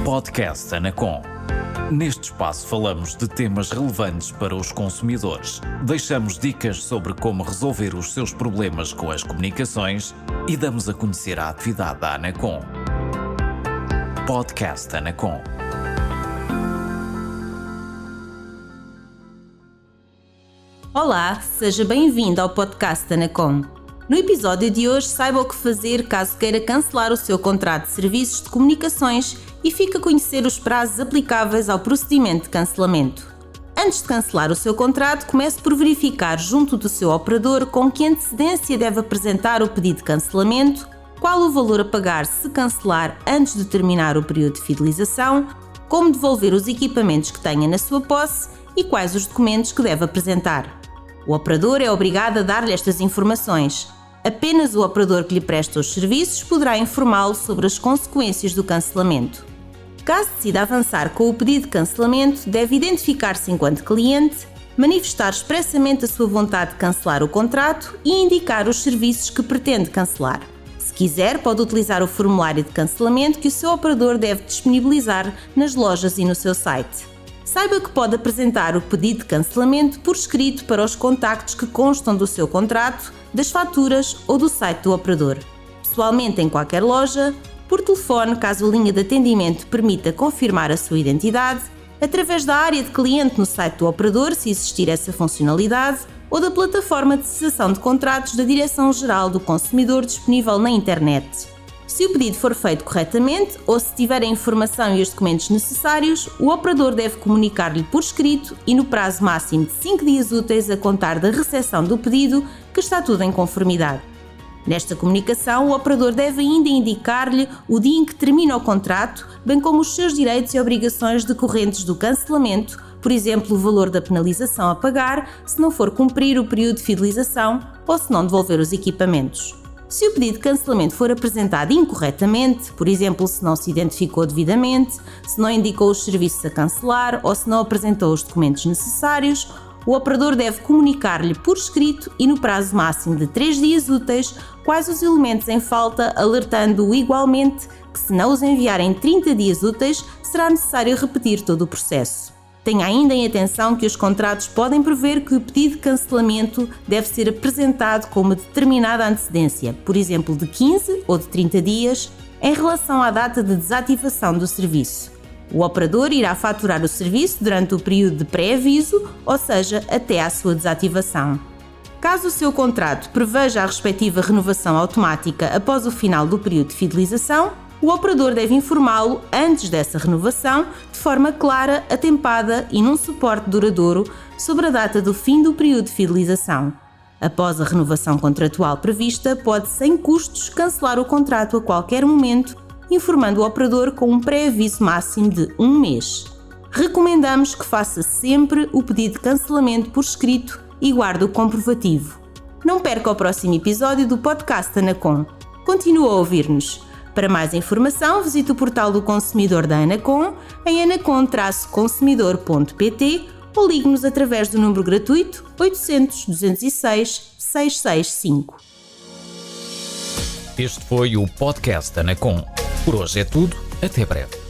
Podcast Anacom. Neste espaço falamos de temas relevantes para os consumidores. Deixamos dicas sobre como resolver os seus problemas com as comunicações e damos a conhecer a atividade da Anacom. Podcast Anacom. Olá, seja bem-vindo ao podcast Anacom. No episódio de hoje, saiba o que fazer caso queira cancelar o seu contrato de serviços de comunicações e fique a conhecer os prazos aplicáveis ao procedimento de cancelamento. Antes de cancelar o seu contrato, comece por verificar junto do seu operador com que antecedência deve apresentar o pedido de cancelamento, qual o valor a pagar se cancelar antes de terminar o período de fidelização, como devolver os equipamentos que tenha na sua posse e quais os documentos que deve apresentar. O operador é obrigado a dar-lhe estas informações. Apenas o operador que lhe presta os serviços poderá informá-lo sobre as consequências do cancelamento. Caso decida avançar com o pedido de cancelamento, deve identificar-se enquanto cliente, manifestar expressamente a sua vontade de cancelar o contrato e indicar os serviços que pretende cancelar. Se quiser, pode utilizar o formulário de cancelamento que o seu operador deve disponibilizar nas lojas e no seu site. Saiba que pode apresentar o pedido de cancelamento por escrito para os contactos que constam do seu contrato, das faturas ou do site do operador. Pessoalmente em qualquer loja, por telefone caso a linha de atendimento permita confirmar a sua identidade, através da área de cliente no site do operador, se existir essa funcionalidade, ou da plataforma de cessação de contratos da Direção-Geral do Consumidor disponível na internet. Se o pedido for feito corretamente ou se tiver a informação e os documentos necessários, o operador deve comunicar-lhe por escrito e no prazo máximo de 5 dias úteis a contar da recepção do pedido que está tudo em conformidade. Nesta comunicação, o operador deve ainda indicar-lhe o dia em que termina o contrato, bem como os seus direitos e obrigações decorrentes do cancelamento, por exemplo, o valor da penalização a pagar se não for cumprir o período de fidelização ou se não devolver os equipamentos. Se o pedido de cancelamento for apresentado incorretamente, por exemplo, se não se identificou devidamente, se não indicou os serviços a cancelar ou se não apresentou os documentos necessários, o operador deve comunicar-lhe por escrito e no prazo máximo de 3 dias úteis quais os elementos em falta, alertando-o igualmente que se não os enviar em 30 dias úteis, será necessário repetir todo o processo. Tenha ainda em atenção que os contratos podem prever que o pedido de cancelamento deve ser apresentado com uma determinada antecedência, por exemplo, de 15 ou de 30 dias, em relação à data de desativação do serviço. O operador irá faturar o serviço durante o período de pré-aviso, ou seja, até à sua desativação. Caso o seu contrato preveja a respectiva renovação automática após o final do período de fidelização, o operador deve informá-lo antes dessa renovação, de forma clara, atempada e num suporte duradouro sobre a data do fim do período de fidelização. Após a renovação contratual prevista, pode, sem custos, cancelar o contrato a qualquer momento, informando o operador com um pré-aviso máximo de 1 mês. Recomendamos que faça sempre o pedido de cancelamento por escrito e guarde o comprovativo. Não perca o próximo episódio do podcast Anacom. Continua a ouvir-nos. Para mais informação, visite o portal do consumidor da Anacom em anacom-consumidor.pt ou ligue-nos através do número gratuito 800 206 665. Este foi o podcast Anacom. Por hoje é tudo. Até breve.